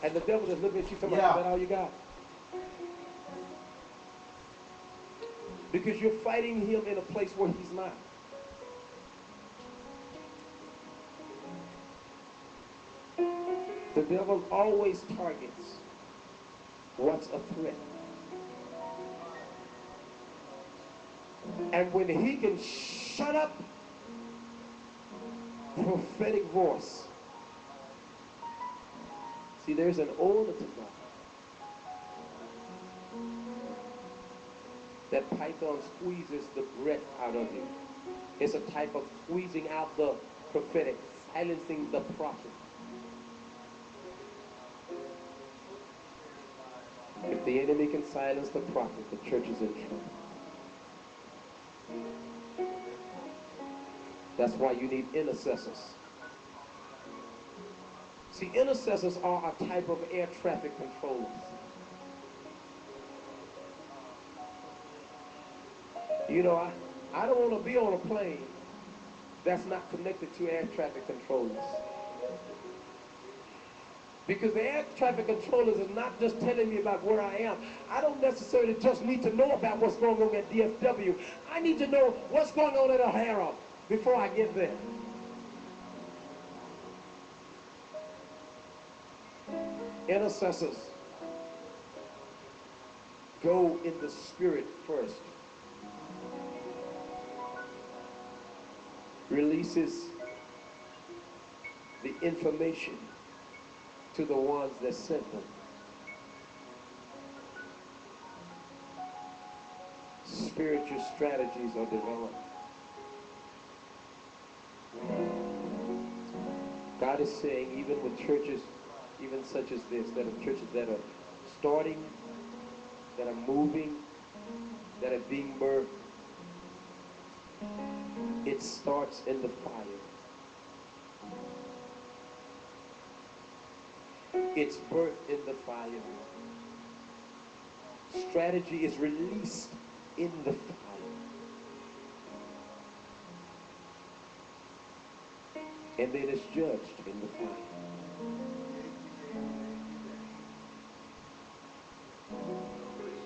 And the devil just looking at you talking Yeah. about, is that all you got? Because you're fighting him in a place where he's not. The devil always targets what's a threat. And when he can shut up prophetic voice, see, there's an order to God. That python squeezes the breath out of you. It's a type of squeezing out the prophetic, silencing the prophet. If the enemy can silence the prophet, the church is in trouble. That's why you need intercessors. See, intercessors are a type of air traffic controllers. You know, I don't want to be on a plane that's not connected to air traffic controllers. Because the air traffic controllers is not just telling me about where I am. I don't necessarily just need to know about what's going on at DFW. I need to know what's going on at O'Hara before I get there. Intercessors go in the spirit first. Releases the information to the ones that sent them. Spiritual strategies are developed. God is saying, even with churches, even such as this, that are churches that are starting, that are moving, that are being birthed, it starts in the fire. It's birthed in the fire. Strategy is released in the fire. And then it's judged in the fire.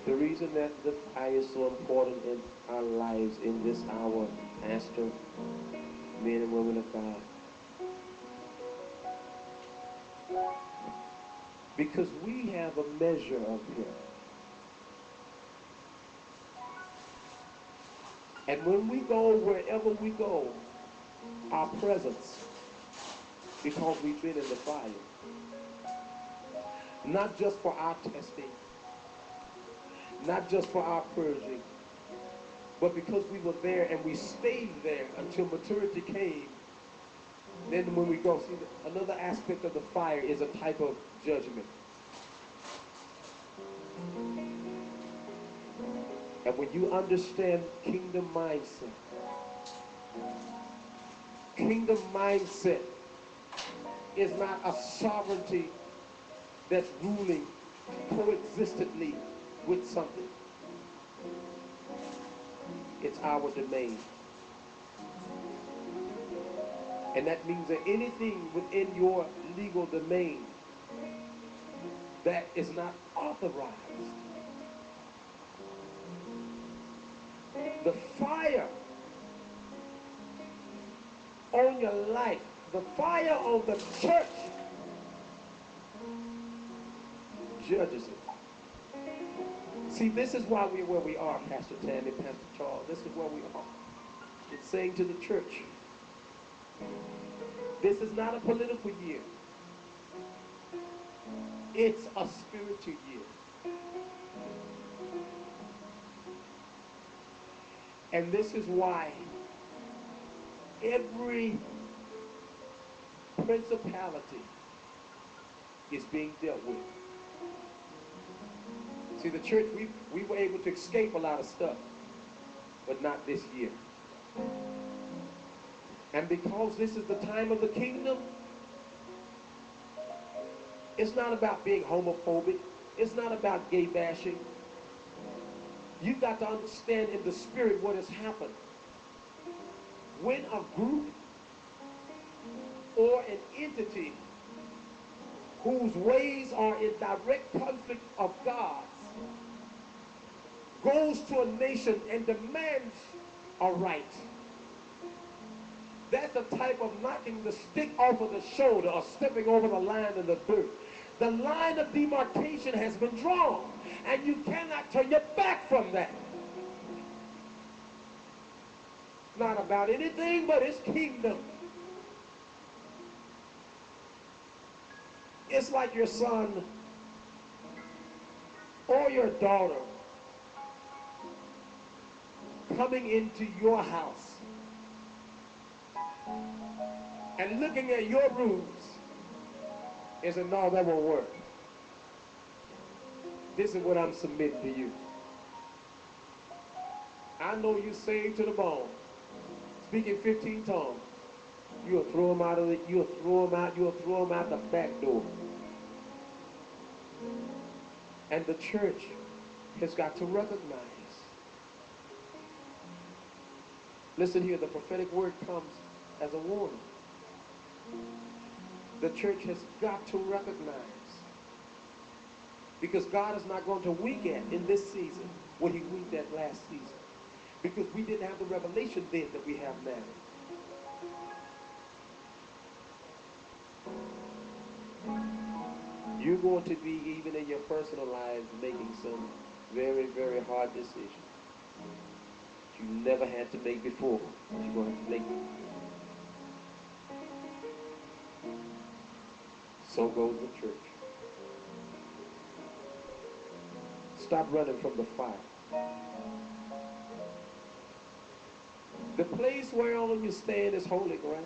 The reason that the fire is so important in our lives in this hour, Pastor, men and women of God, because we have a measure of him. And when we go wherever we go, our presence, because we've been in the fire, not just for our testing, not just for our purging, but because we were there and we stayed there until maturity came. Then when we go, see, another aspect of the fire is a type of judgment. And when you understand kingdom mindset is not a sovereignty that's ruling coexistently with something. It's our domain. And that means that anything within your legal domain that is not authorized, the fire on your life, the fire on the church judges it. See, this is why we're where we are, Pastor Tammy, Pastor Charles. This is where we are. It's saying to the church, this is not a political year. It's a spiritual year. And this is why every principality is being dealt with. See, the church, we were able to escape a lot of stuff, but not this year. And because this is the time of the kingdom, it's not about being homophobic. It's not about gay bashing. You've got to understand in the spirit what has happened. When a group or an entity whose ways are in direct conflict of God's, goes to a nation and demands a right. That's a type of knocking the stick off of the shoulder or stepping over the line in the dirt. The line of demarcation has been drawn, and you cannot turn your back from that. It's not about anything but his kingdom. It's like your son or your daughter coming into your house and looking at your rooms and saying, no, that won't work. This is what I'm submitting to you. I know you saved to the bone, speaking 15 tongues. You'll throw them out of it. You'll throw them out the back door. And the church has got to recognize. Listen here, the prophetic word comes as a warning. The church has got to recognize, because God is not going to wink at in this season what he winked at last season, because we didn't have the revelation then that we have now. You're going to be, even in your personal lives, making some very, very hard decisions you never had to make before, but you're going to have to make them. So goes the church. Stop running from the fire. The place whereon you stand is holy ground.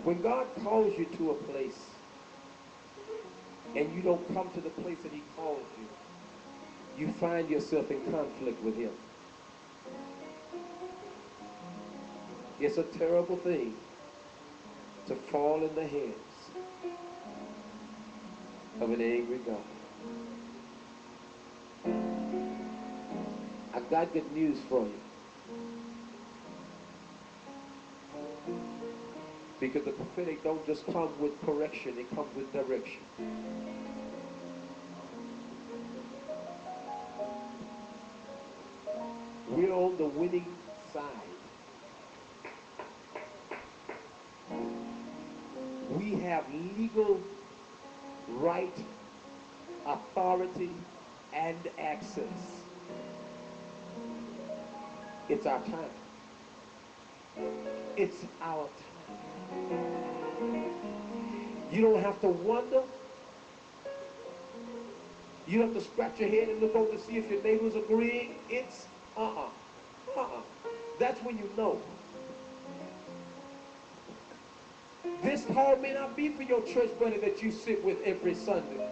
When God calls you to a place and you don't come to the place that he called you, you find yourself in conflict with him. It's a terrible thing to fall in the hands of an angry God. I've got good news for you. Because the prophetic don't just come with correction, it comes with direction. We're on the winning side. We have legal right, authority, and access. It's our time. It's our time. You don't have to wonder. You don't have to scratch your head and look over to see if your neighbor's agreeing. It's That's when you know. This call may not be for your church buddy that you sit with every Sunday.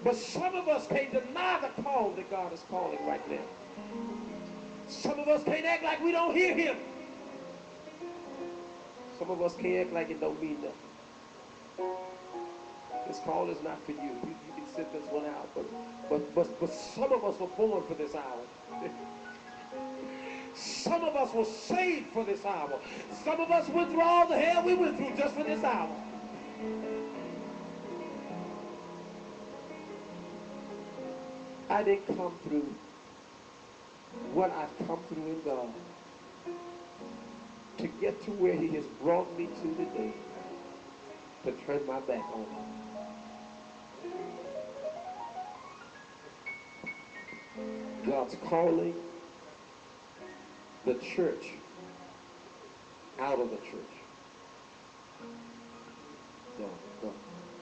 But some of us can't deny the call that God is calling right now. Some of us can't act like we don't hear him. Some of us can't act like it don't mean nothing. This call is not for you. You can sit this one out, but some of us were born for this hour. Some of us were saved for this hour. Some of us went through all the hell we went through just for this hour. I didn't come through what I've come through in God to get to where he has brought me to today, to turn my back on him. God's calling the church out of the church. No.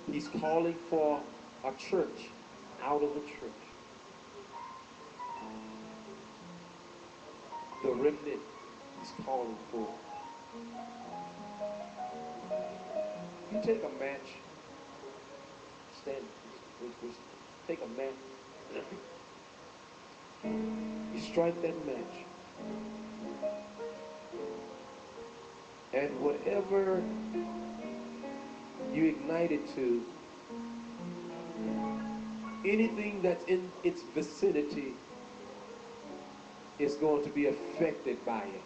He's calling for a church out of the church. The remnant he's calling for. You take a match, stand, take a match, you strike that match, and whatever you ignite it to, anything that's in its vicinity is going to be affected by it.